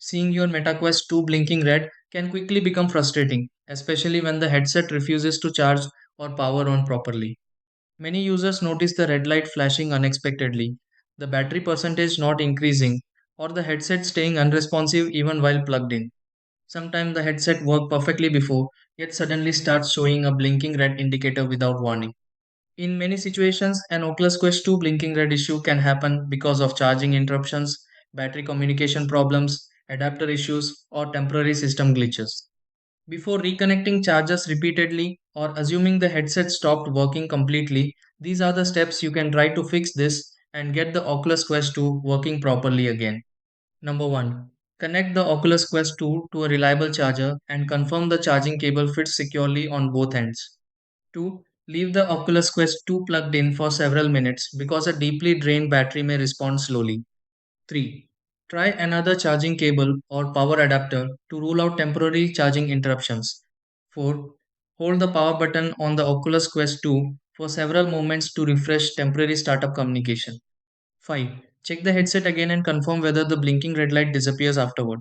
Seeing your MetaQuest 2 blinking red can quickly become frustrating, especially when the headset refuses to charge or power on properly. Many users notice the red light flashing unexpectedly, the battery percentage not increasing, or the headset staying unresponsive even while plugged in. Sometimes the headset worked perfectly before, yet suddenly starts showing a blinking red indicator without warning. In many situations, an Oculus Quest 2 blinking red issue can happen because of charging interruptions, battery communication problems, adapter issues, or temporary system glitches. Before reconnecting chargers repeatedly or assuming the headset stopped working completely, these are the steps you can try to fix this and get the Oculus Quest 2 working properly again. Number 1. Connect the Oculus Quest 2 to a reliable charger and confirm the charging cable fits securely on both ends. 2. Leave the Oculus Quest 2 plugged in for several minutes because a deeply drained battery may respond slowly. 3. Try another charging cable or power adapter to rule out temporary charging interruptions. 4. Hold the power button on the Oculus Quest 2 for several moments to refresh temporary startup communication. 5. Check the headset again and confirm whether the blinking red light disappears afterward.